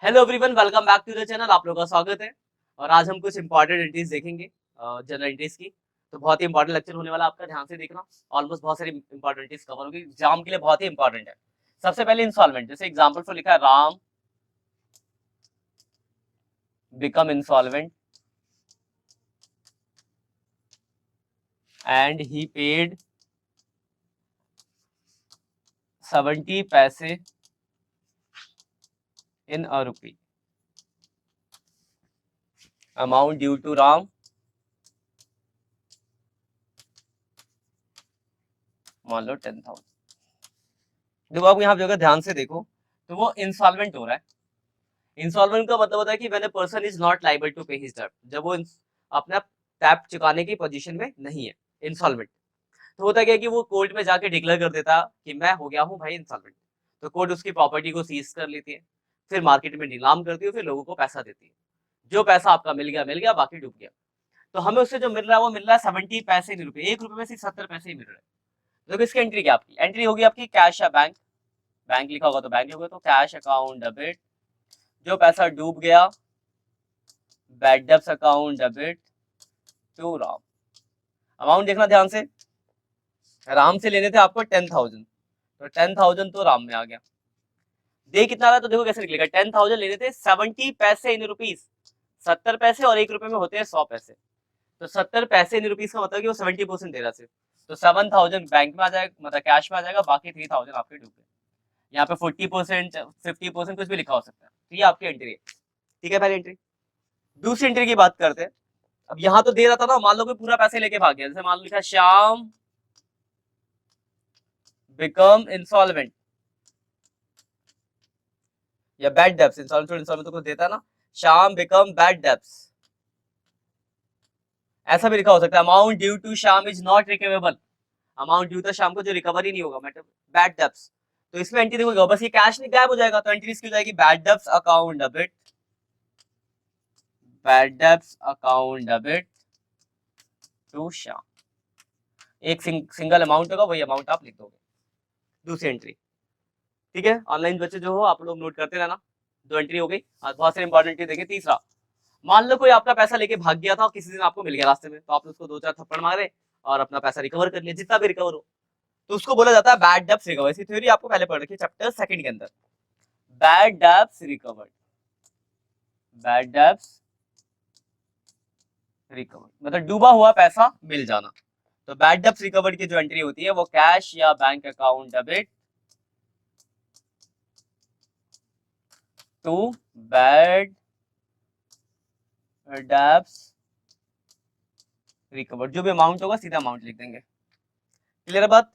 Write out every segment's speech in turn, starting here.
Hello everyone, welcome back to the channel. आप लोगों का स्वागत है। और आज हम कुछ इंपॉर्टेंट एंट्रीज देखेंगे जनरल एंट्रीज की। तो बहुत ही इंपॉर्टेंट लेक्चर होने वाला, आपका ध्यान से देखना। ऑलमोस्ट बहुत सारी इंपॉर्टेंट एंट्रीज कवर होगी, एग्जाम के लिए बहुत ही इंपॉर्टेंट है। सबसे पहले इंस्टॉलमेंट, जैसे एग्जाम्पल पर लिखा है Ram become insolvent and he paid 70 पैसे in a rupee. Amount due to Ram मान लो 10,000। देखो आप यहाँ जगह ध्यान से देखो, तो वो इंसॉल्वेंट हो रहा है। इंसॉल्वेंट का मतलब होता है कि when a person is not liable to pay his debt, जब वो अपना टैप चुकाने की पोजीशन में नहीं है, इंसॉल्वेंट। तो होता क्या है कि वो कोर्ट में जाके डिक्लेयर कर देता कि मैं हो गया हूँ भाई इंसॉल्वेंट। तो कोर्ट उसकी प्रॉपर्टी को सीज कर लेती है, फिर मार्केट में नीलाम करती है, फिर लोगों को पैसा देती है। जो पैसा आपका मिल गया, बाकी डूब गया। तो हमें उससे जो मिल रहा है वो मिल रहा है 70 पैसे नहीं, रुपए। 1 रुपए में सिर्फ 70 पैसे ही मिल रहे हैं। देखो इसकी एंट्री क्या, आपकी एंट्री होगी आपकी कैश या बैंक। बैंक लिखा होगा तो बैंक होगा, तो कैश अकाउंट डेबिट। जो पैसा डूब गया, bad debts account debit to Ram. Amount देखना ध्यान से, राम से लेने थे आपको 10,000, तो 10,000 तो राम में आ गया। दे कितना रहा, तो देखो कैसे निकलेगा। 10,000 लेने थे 70 पैसे इन रुपीज। 70 पैसे और 1 रुपए में होते हैं 100 पैसे। तो 70 पैसे इन रुपीज का मतलब कि वो 70% दे रहा सिर्फ। तो 7,000 बैंक में आ जाएगा, मतलब कैश में आ जाएगा, बाकी 3,000 आपके डूबे। यहाँ पे 40% 50% कुछ भी लिखा हो सकता है। तो ये आपकी एंट्री है, ठीक है, पहली एंट्री। दूसरी एंट्री की बात करते हैं। अब यहाँ तो दे रहा था ना, मान लो कोई पूरा पैसे लेके भाग गया। जैसे मान लो लिखा श्याम बिकम इंसॉल्वेंट या बैड डेब्ट्स। इंसॉल्वेंट तो कुछ देता है ना। श्याम बिकम बैड डेब्ट्स, ऐसा भी लिखा हो सकता है। Amount due to Shyam is not recoverable. Amount due था शाम को जो रिकवर ही नहीं होगा, मतलब बैड डेब्ट्स। तो इसमें एंट्री देखोगे, बस ये कैश नहीं गायब हो जाएगा, तो एंट्री इसकी हो जाएगी bad debts account debit. Bad debts account debit to Shyam. एक सिंगल अमाउंट होगा, वही अमाउंट आप लिख दोगे। दूसरी एंट्री, ठीक है। ऑनलाइन बच्चे जो हो आप लोग नोट करते रहना। दो एंट्री हो गई, आज बहुत सारी इंपॉर्टेंट एंट्री देखिए। तीसरा, मान लो कोई आपका पैसा लेके भाग गया था, किसी दिन आपको मिल गया रास्ते में, तो आपने उसको 2-4 थप्पड़ मारे और अपना पैसा रिकवर कर लिया, जितना भी रिकवर हो। तो उसको बोला जाता है बैड डेब्ट्स रिकवर। इसकी थ्योरी आपको पहले पढ़ रखी है चैप्टर 2 के अंदर। Bad debts recovered, bad debts recovered मतलब डूबा हुआ पैसा मिल जाना। तो बैड डेब्ट्स रिकवर्ड की जो एंट्री होती है वो कैश या bank account debit to bad debts recovered. जो भी अमाउंट होगा सीधा अमाउंट लिख देंगे। क्लियर बात।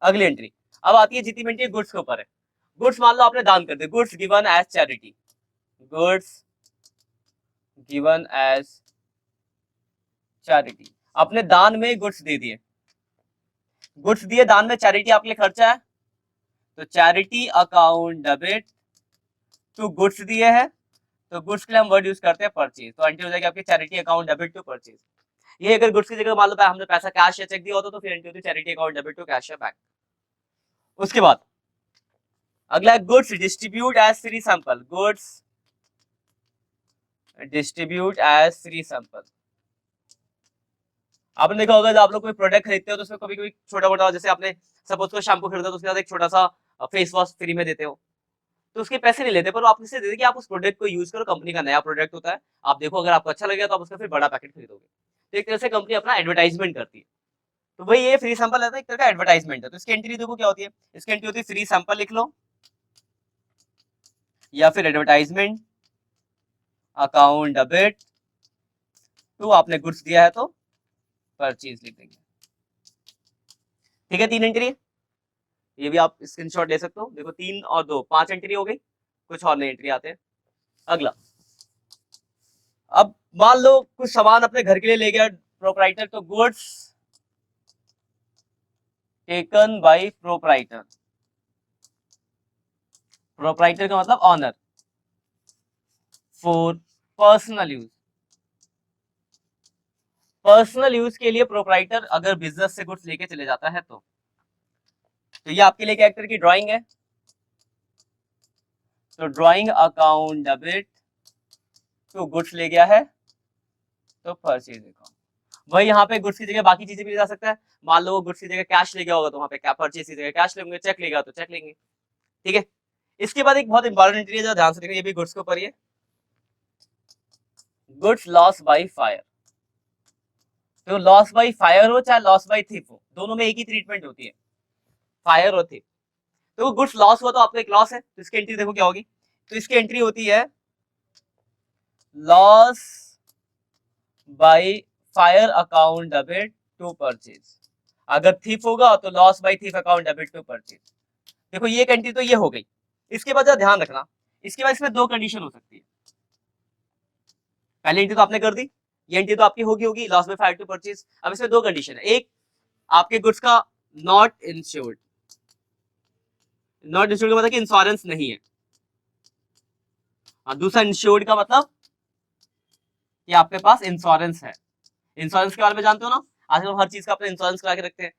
अगली एंट्री अब आती है, जितनी एंट्री गुड्स के ऊपर है। गुड्स मान लो आपने दान कर दिया, goods given as charity. Goods given as charity, आपने दान में गुड्स दे दिए। गुड्स दिए दान में, चैरिटी आपके लिए खर्चा है, तो charity account debit to goods दिए हैं, तो गुड्स के लिए हम वर्ड यूज करते हैं परचेज। तो एंट्री हो जाएगी आपकी charity account debit to purchase. ये अगर गुड्स की जगह मान लो हमने पैसा कैश या चेक दिया होता तो फिर एंट्री होती charity account debit to cash या बैंक। उसके बाद अगला है goods distribute as free sample. Goods distribute as free sample. आपने देखा होगा जब आप लोग कोई प्रोडक्ट खरीदते हो तो उसमें कभी कभी छोटा मोटा, जैसे आपने सपोज को शैम्पू खरीदा तो उसके साथ एक छोटा सा फेस वॉश फ्री में देते हो, तो उसके पैसे नहीं लेते, पर आप इससे देते कि आप उस प्रोडक्ट को यूज करो। कंपनी का नया प्रोडक्ट होता है, आप देखो अगर आपको अच्छा लगेगा तो आप उसका फिर बड़ा पैकेट खरीदोगे। तो एक तरह से कंपनी अपना एडवर्टाइजमेंट करती है। तो भाई ये फ्री सैंपल है, एक तरह का एडवर्टाइजमेंट है। तो इसकी एंट्री देखो क्या होती है। इसकी एंट्री होती है फ्री सैंपल लिख लो या फिर एडवर्टाइजमेंट अकाउंट डेबिट टू, आपने गुड्स दिया है तो परचेज लिख देंगे। ठीक है, 3 एंट्री। ये भी आप स्क्रीनशॉट ले सकते हो। देखो 3 और 2 5 एंट्री हो गई। कुछ और नई एंट्री आते हैं। अगला, अब मान लो कुछ सामान अपने घर के लिए ले गया प्रोप्राइटर, तो goods taken by proprietor. Proprietor का मतलब owner, for personal use. Personal use के लिए प्रोप्राइटर अगर बिजनेस से गुड्स लेके चले जाता है तो ये आपके लिए क्या एक तरह की ड्राइंग है। तो drawing account debit to goods ले गया है तो परचेज अकाउंट। वही यहाँ पे गुड्स की जगह बाकी चीजें भी ले जा सकता है। मान लो गुड्स की जगह कैश ले गया होगा तो वहाँ पे क्या परचेज की जगह कैश लेंगे, चेक लेगा तो चेक लेंगे। ठीक है। इसके बाद एक बहुत इंपॉर्टेंट एंट्री है जो ध्यान से देखो, ये भी गुड्स के ऊपर ही है। Goods loss by fire. तो लॉस बाय फायर हो चाहे लॉस बाय थीफ हो, दोनों में एक ही ट्रीटमेंट होती है, फायर और थीफ। तो गुड्स लॉस हुआ तो आपको एक लॉस है, तो इसकी एंट्री देखो क्या होगी। तो इसकी एंट्री होती है loss by fire account debit to purchase. अगर थीफ होगा तो loss by thief account debit to purchase. देखो ये एंट्री तो ये हो गई। इसके बाद ध्यान रखना, इसके बाद इसमें दो कंडीशन हो सकती है। पहली एंट्री तो आपने कर दी, ये एंट्री तो आपकी होगी loss by fire to purchase. अब इसमें दो कंडीशन है, एक आपके गुड्स का नॉट इंश्योर्ड। नॉट इंश्योर्ड का मतलब कि इंश्योरेंस नहीं है। दूसरा इंश्योर्ड का मतलब कि आपके पास इंश्योरेंस है। इंश्योरेंस के बारे में जानते हो ना, आजकल हर चीज का अपना इंश्योरेंस करा के रखते हैं।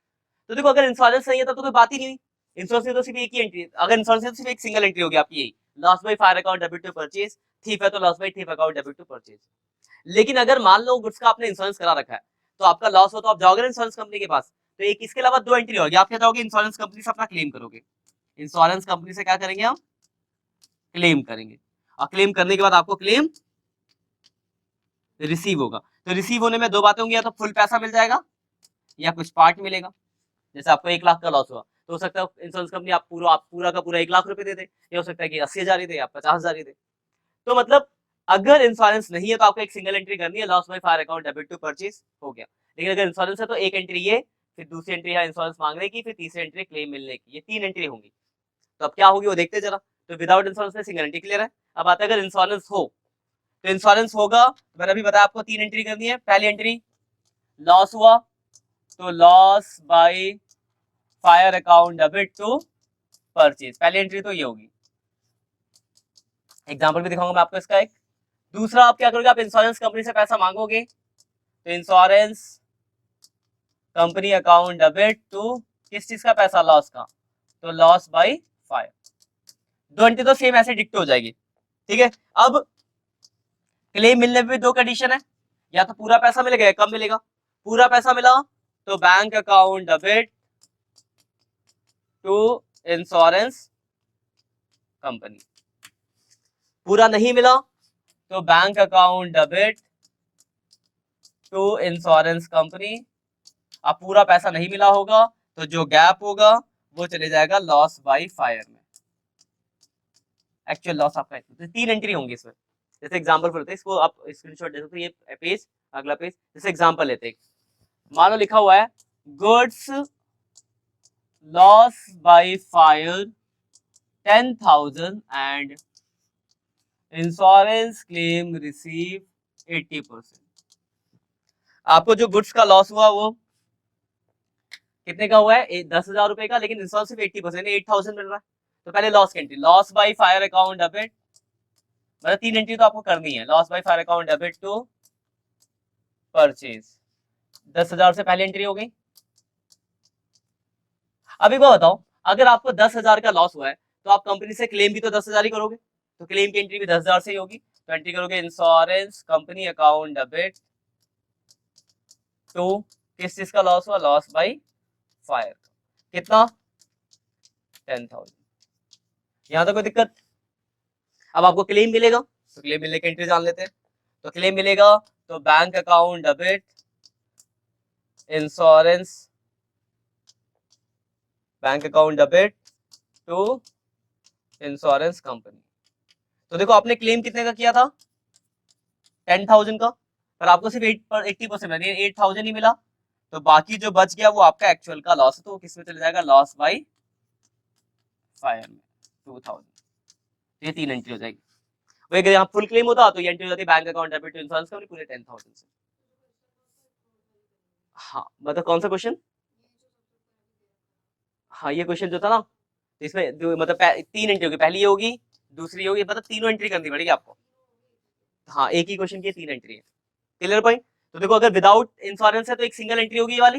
तो देखो अगर इंश्योरेंस नहीं है तब तो कोई बात ही नहीं हुई। इंश्योरेंस है तो सिर्फ एक ही एंट्री, अगर इंश्योरेंस है तो सिर्फ एक सिंगल एंट्री होगी आपकी, यही loss by fire account debit to purchase. Thief है तो loss by thief account debit to purchase. लेकिन अगर मान लो गुड्स का आपने इंश्योरेंस करा रखा है तो आपका लॉस हो तो आप जाओगे ना इंश्योरेंस कंपनी के पास, तो एक इसके अलावा दो एंट्री होगी। आप क्या जाओगे इंश्योरेंस कंपनी से अपना क्लेम करोगे। इंश्योरेंस कंपनी से क्या करेंगे हम, क्लेम करेंगे। और क्लेम करने के बाद आपको क्लेम रिसीव होगा। तो रिसीव होने में दो बातें होंगी, या तो फुल पैसा मिल जाएगा या कुछ पार्ट मिलेगा। जैसे आपको 1 लाख का लॉस हुआ तो हो सकता है इंश्योरेंस कंपनी आप पूरा का पूरा 1 लाख रुपए दे दे, या हो सकता है कि 80,000 ही दे या 50,000 ही दे। तो मतलब अगर इंश्योरेंस नहीं है तो आपको एक सिंगल एंट्री करनी है, loss by fire account debit to purchase हो गया। लेकिन अगर इंश्योरेंस है तो एक एंट्री ये, फिर दूसरी एंट्री है इंश्योरेंस मांगने की, फिर तीसरी एंट्री क्लेम मिलने की, ये 3 एंट्री होंगी। तो अब क्या होगी वो देखते जरा। तो विदाउट इंश्योरेंस में सिंगल एंट्री क्लियर है। अब आता है अगर इंश्योरेंस हो, तो इंश्योरेंस होगा तो मैंने अभी बताया आपको 3 एंट्री करनी है। पहली एंट्री लॉस हुआ तो loss by fire account debit to purchase, पहली एंट्री तो ये होगी। एग्जांपल भी दिखाऊंगा मैं आपको इसका एक। दूसरा आप क्या करोगे, आप इंश्योरेंस कंपनी से पैसा मांगोगे, तो insurance company account debit to किस चीज का पैसा, लॉस का, तो लॉस बाय फायर। दो एंट्री तो सेम ऐसे डिक्ट हो जाएगी। ठीक है। अब क्लेम मिलने में भी दो कंडीशन है, या तो पूरा पैसा मिलेगा या कम मिलेगा। पूरा पैसा मिला तो bank account debit to insurance company. पूरा नहीं मिला तो bank account debit to insurance company. अब पूरा पैसा नहीं मिला होगा तो जो गैप होगा वो चले जाएगा लॉस बाय फायर में। एक्चुअल लॉस आपका तो 3 एंट्री होंगी इसमें। जैसे एग्जांपल पर इसको आप स्क्रीनशॉट दे सकते हो, ये पेज अगला पेज। जैसे एग्जांपल लेते हैं, मान लो लिखा हुआ है goods loss by fire 10,000 and insurance claim receive 80%। आपको जो गुड्स का लॉस हुआ वो कितने का हुआ है, 10,000 रुपए का, लेकिन इंश्योरेंस सिर्फ 80%, 8,000 मिल रहा है। तो पहले लॉस की entry, loss by fire account debit, मतलब 3 एंट्री तो आपको करनी है। Loss by fire account debit to purchase, 10,000 से पहली एंट्री हो गई। अब एक बात बताओ, अगर आपको 10,000 का लॉस हुआ है तो आप कंपनी से क्लेम भी तो 10,000 ही करोगे, तो क्लेम की एंट्री भी 10,000 से ही होगी। तो एंट्री करोगे insurance company account debit to किस चीज का लॉस हुआ, लॉस बाय फायर, कितना 10,000। यहां तो कोई दिक्कत। अब आपको क्लेम मिलेगा तो क्लेम मिलने की एंट्री जान लेते हैं। तो क्लेम मिलेगा तो bank account debit insurance bank account debit to insurance company. तो देखो आपने क्लेम कितने का किया था, 10,000 का, पर आपको सिर्फ 80% 8,000 ही मिला। तो बाकी जो बच गया वो आपका एक्चुअल का लॉस है, तो किस में चले जाएगा, लॉस बाय फायर में 2,000। ये 3 एंट्री हो जाएगी। वही अगर यहाँ फुल क्लेम होता तो ये एंट्री हो जाती bank account debit to insurance company पूरे 10,000 से। हाँ मतलब कौन सा क्वेश्चन, हाँ ये क्वेश्चन जो था ना, इसमें मतलब 3 एंट्री होगी, पहली ये होगी, दूसरी होगी, मतलब तीनों एंट्री करनी पड़ेगी आपको। हाँ एक ही क्वेश्चन की 3 एंट्री है। Clear point. तो देखो अगर विदाउट इंश्योरेंस है तो एक सिंगल एंट्री होगी ये वाली,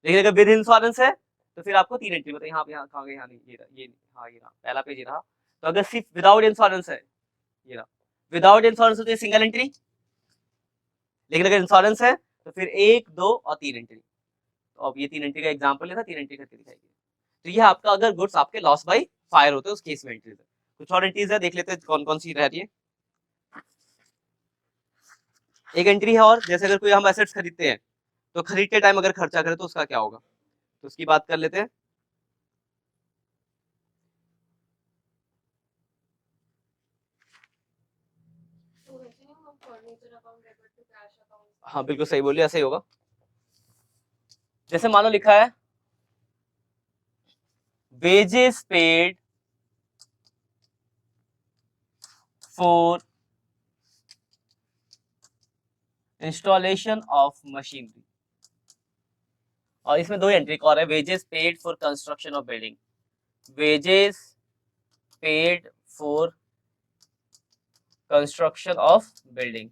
लेकिन अगर विद इंश्योरेंस है तो फिर आपको 3 एंट्री, मतलब यहाँ पे यहाँ कहाँ गए, यहाँ नहीं, ये हाँ ये रहा पहला पेज, ये रहा। तो अगर सिर्फ विदाउट इंश्योरेंस है, ये रहा, विदाउट इंश्योरेंस तो ये सिंगल एंट्री, लेकिन अगर इंश्योरेंस है तो फिर 1, 2 और 3 एंट्री। तो अब ये 3 एंट्री का एग्जांपल लेता, 3 एंट्री करके दिखाएगी। तो ये आपका अगर गुड्स आपके लॉस बाय फायर होते हैं उस केस में एंट्रीज है। कुछ और एंट्रीज है, देख लेते हैं कौन कौन सी रह रही है। एक एंट्री है और, जैसे अगर कोई हम एसेट्स खरीदते हैं तो खरीदते टाइम अगर खर्चा करें तो उसका क्या होगा, तो उसकी बात कर लेते हैं। हाँ बिल्कुल सही बोलिए, ऐसे ही होगा। जैसे मान लो लिखा है wages paid for installation of machinery, और इसमें 2 एंट्री और है, wages paid for construction of building, wages paid for construction of building.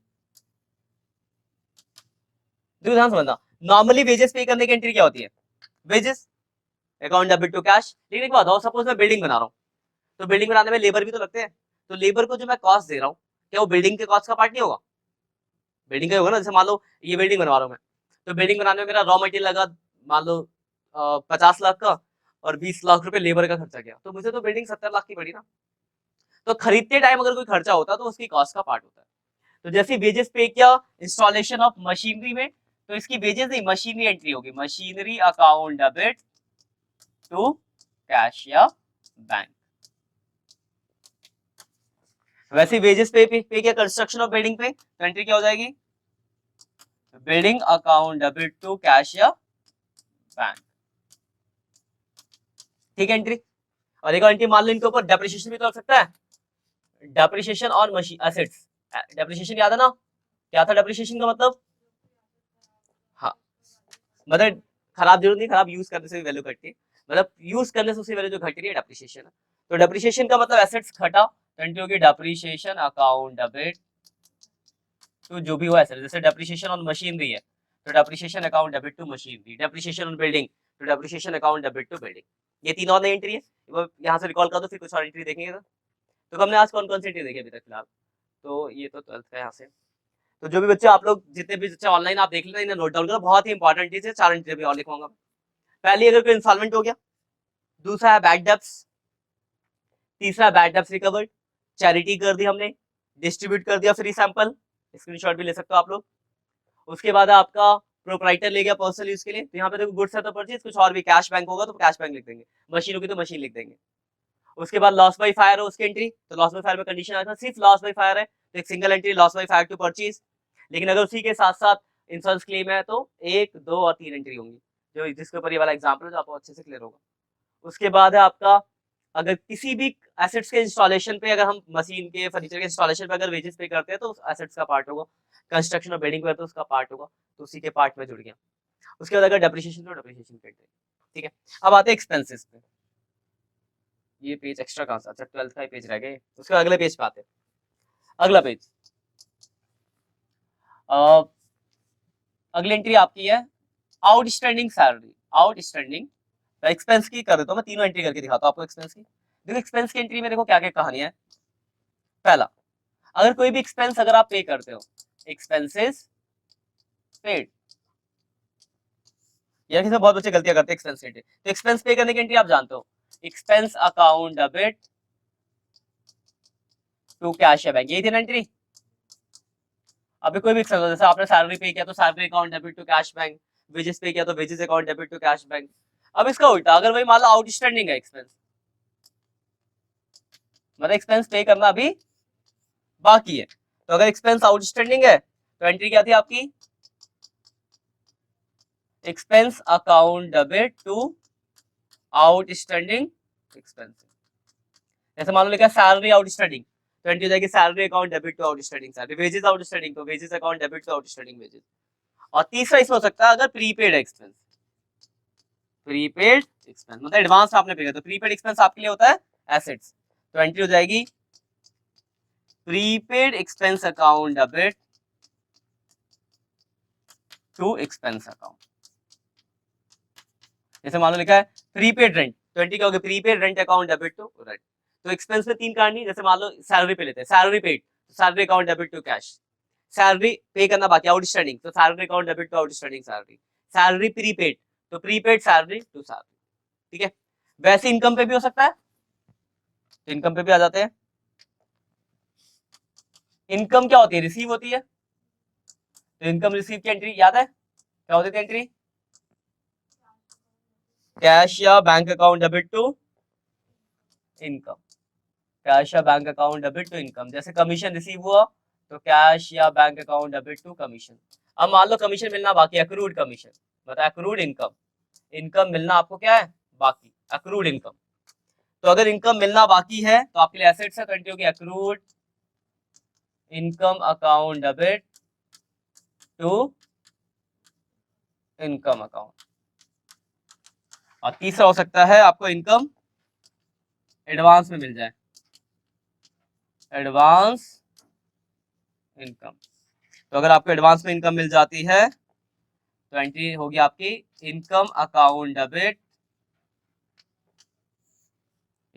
देखो ध्यान समझना, नॉर्मली वेजेस पे करने की एंट्री क्या होती है, wages account debit to cash. लेकिन एक बात और, सपोज मैं बिल्डिंग बना रहा हूँ, तो बिल्डिंग बनाने में लेबर भी तो लगते हैं, तो लेबर को जो मैं कॉस्ट दे रहा हूँ, क्या वो बिल्डिंग के कॉस्ट का पार्ट नहीं होगा, बिल्डिंग का होगा ना। जैसे मान लो ये बिल्डिंग बनवा रहा हूँ मैं, तो बिल्डिंग बनाने में मेरा रॉ मटेरियल लगा मान लो 50 लाख का, और 20 लाख रुपए लेबर का खर्चा किया, तो मुझे तो बिल्डिंग 70 लाख की पड़ी ना। तो खरीदते टाइम अगर कोई खर्चा होता है तो उसकी कॉस्ट का पार्ट होता है। तो जैसे वेजेस पे किया इंस्टॉलेशन ऑफ मशीनरी में, तो इसकी वेजेस नहीं मशीनरी एंट्री होगी, machinery account debit to cash या बैंक। वैसे वेजेस पे किया कंस्ट्रक्शन ऑफ बिल्डिंग पे, तो एंट्री क्या हो जाएगी, building account debit to cash या बैंक। ठीक है एंट्री। और एक एंट्री मान लो इनके ऊपर डेप्रिसिएशन भी तो हो सकता है, डेप्रिसिएशन और मशीन एसेट्स। डेप्रिसिएशन याद है ना, क्या था डेप्रिसिएशन का मतलब, हाँ मतलब खराब जरूर नहीं, खराब यूज करने से भी वैल्यू घटती है, मतलब यूज करने से उसकी वैल्यू जो घट रही है डेप्रिसिएशन है। तो डेप्रिसिएशन का मतलब एसेट्स घटा, तो एंट्री होगी डेप्रिसिएशन अकाउंट डेबिट तो जो भी हुआ एसेट, जैसे डेप्रिसिएशन ऑन मशीनरी है तो depreciation account debit to machinery, depreciation on building तो depreciation account debit to building. ये तीन और नई एंट्री है, यहाँ से रिकॉल कर दो, फिर कुछ और एंट्री देखेंगे। तो हमने आज कौन कौन सी एंट्री देखी अभी तक फिलहाल, तो ये तो 12th का यहाँ से। तो जो भी बच्चे आप लोग जितने भी बच्चे ऑनलाइन आप देख लेना, इन्हें नोट डाउन करो, बहुत ही इंपॉर्टेंट चीज है। 4 एंट्री भी और लिखूंगा। पहली, अगर कोई इंस्टॉलमेंट हो गया, दूसरा है बैड डेब्ट्स, तीसरा बैड डेब्ट्स रिकवर्ड, चैरिटी कर दी हमने, डिस्ट्रीब्यूट कर दिया फ्री सैंपल, स्क्रीनशॉट भी ले सकते हो आप लोग। उसके बाद आपका प्रोप्राइटर ले गया पर्सनल यूज के लिए, तो यहाँ पे देखो गुड्स है तो परचेज, कुछ और भी कैश बैंक होगा तो कैश बैंक लिख देंगे, मशीन होगी तो मशीन लिख देंगे। उसके बाद लॉस बाय फायर है उसकी एंट्री, तो लॉस बाय फायर में कंडीशन आया था सिर्फ लॉस बाय फायर है तो एक single entry loss by fire to purchase. लेकिन अगर उसी के साथ साथ इंश्योरेंस क्लेम है तो 1, 2 और 3 एंट्री होंगी, जो जिसके ऊपर ये वाला एग्जांपल है जो आपको अच्छे से क्लियर होगा। उसके बाद है आपका, अगर किसी भी एसेट्स के इंस्टॉलेशन पे, अगर हम मशीन के फर्नीचर के इंस्टॉलेशन पे अगर वेजेस पे करते हैं तो उस एसेट्स का पार्ट होगा, कंस्ट्रक्शन और बिल्डिंग पे तो उसका पार्ट होगा, तो उसी के पार्ट में जुड़ गया। उसके बाद अगर डेप्रिसिएशन तो डेप्रिसिएशन पे, ठीक है। अब आते हैं एक्सपेंसेस पे, ये पेज एक्स्ट्रा कहां से, अच्छा 12th का ही पेज रह गए, उसके अगले पेज पे आते हैं। अगला पेज, अगली एंट्री आपकी है आउटस्टैंडिंग सैलरी, आउटस्टैंडिंग एक्सपेंस की कर देता हूं मैं, तीनों एंट्री करके दिखाता हूं आपको एक्सपेंस की। देखो एक्सपेंस की एंट्री में देखो क्या क्या कहानी है। पहला, अगर कोई भी एक्सपेंस अगर आप पे करते हो, एक्सपेंसेस पेड, या किसी बहुत बच्चे गलतियां करते हैं एक्सपेंस एंट्री, तो एक्सपेंस पे करने की एंट्री आप जानते हो, expense account debit to cash या बैंक, यही थी ना एंट्री। अभी कोई भी एक्सपेंस, जैसे आपने सैलरी पे किया तो salary account debit to cash bank, wages pay किया तो wages account debit to cash bank. अब इसका उल्टा, अगर वही मान लो आउटस्टैंडिंग है एक्सपेंस, मतलब एक्सपेंस पे करना अभी बाकी है, तो अगर एक्सपेंस आउटस्टैंडिंग है तो एंट्री क्या थी आपकी, expense account debit to outstanding expense. जैसे मान लो लिखा सैलरी आउटस्टैंडिंग, तो एंट्री हो जाएगी salary account debit to outstanding salary, wages outstanding तो wages account debit to outstanding wages. और तीसरा इसमें हो सकता है अगर प्रीपेड एक्सपेंस, प्रीपेड एक्सपेंस मतलब एडवांस आपने पे किया, तो प्रीपेड एक्सपेंस आपके लिए होता है एसेट्स, तो एंट्री हो जाएगी prepaid expense account debit to expense account. जैसे मान लो लिखा है प्रीपेड रेंट, तो एंट्री क्या होगी, prepaid rent account debit to rent. तो एक्सपेंस में 3 करनी, जैसे मान लो सैलरी पे लेते हैं, salary paid, salary account debit to cash, salary pay करना बाकी आउटस्टैंडिंग, तो salary account debit to outstanding salary, salary prepaid तो प्रीपेड सैलरी टू सैलरी, ठीक है। वैसे इनकम पे भी हो सकता है, तो इनकम पे भी आ जाते हैं। इनकम क्या होती है, रिसीव होती है, तो इनकम रिसीव की एंट्री याद है, क्या होती थी एंट्री, कैश या bank account debit to income, cash या bank account debit to income. जैसे कमीशन रिसीव हुआ तो कैश या bank account debit to commission. अब मान लो कमीशन मिलना बाकी, अक्रूड कमीशन, मतलब अक्रूड इनकम, इनकम मिलना आपको क्या है बाकी, अक्रूड इनकम। तो अगर इनकम मिलना बाकी है तो आपके लिए एसेट्स है, तो एंट्री होगी accrued income account debit to income account. और तीसरा हो सकता है आपको इनकम एडवांस में मिल जाए, एडवांस इनकम। तो अगर आपको एडवांस में इनकम मिल जाती है तो एंट्री होगी आपकी income account debit,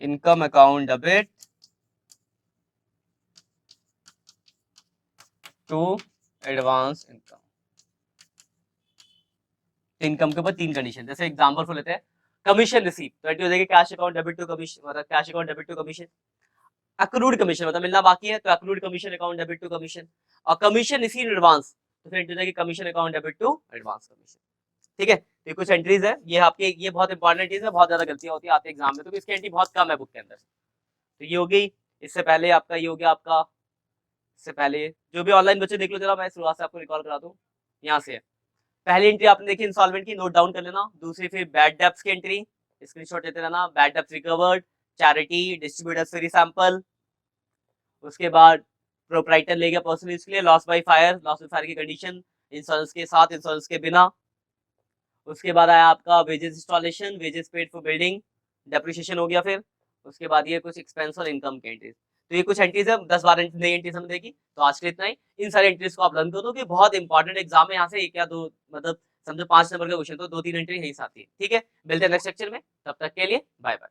income account debit to advance income. Income के ऊपर 3 कंडीशन, जैसे एग्जांपल फॉर लेते हैं, कमीशन रिसीव तो एंट्री हो जाएगी cash account debit to commission, मतलब cash account debit to commission. Accrued commission मतलब मिलना बाकी है, तो accrued commission account debit to commission. और कमीशन रिसीव एडवांस तो फिर एंट्री हो जाएगी commission account debit to advance commission, ठीक है। तो कुछ एंट्रीज है, ये आपके, ये बहुत इंपॉर्टेंट चीज है, बहुत ज्यादा गलतियां होती है आते एग्जाम में, तो इसकी एंट्री बहुत कम है बुक के अंदर। तो ये हो गई, इससे पहले आपका ये हो गया आपका, इससे पहले जो भी ऑनलाइन बच्चे देख लो जरा, मैं शुरुआत से आपको रिकॉल करा दूं। यहाँ से पहली एंट्री आपने देखी इंस्टॉलमेंट की, नोट डाउन कर लेना। दूसरी फिर बैड डेब्ट्स की एंट्री, स्क्रीनशॉट लेते रहना, bad debts recovered, charity, distributors free sample. उसके बाद प्रोप्राइटर ले गया पर्सनल यूज के लिए, loss by fire, loss by fire की कंडीशन, इंश्योरेंस के साथ, इंश्योरेंस के बिना। उसके बाद आया आपका wages installation, wages paid for building, depreciation हो गया। फिर उसके बाद ये कुछ एक्सपेंस और इनकम के एंट्रीज। तो ये कुछ एंट्रीज है, 10-12 नई एंट्रीज हमने देखी। तो आज के लिए इतना ही। इन सारी एंट्रीज को आप लर्न कर दो कि बहुत इंपॉर्टेंट एग्जाम है, यहाँ से एक या दो, मतलब समझो 5 नंबर का क्वेश्चन तो 2-3 एंट्री यहीं से आती है, ठीक है। मिलते हैं नेक्स्ट लेक्चर में, तब तक के लिए बाय बाय।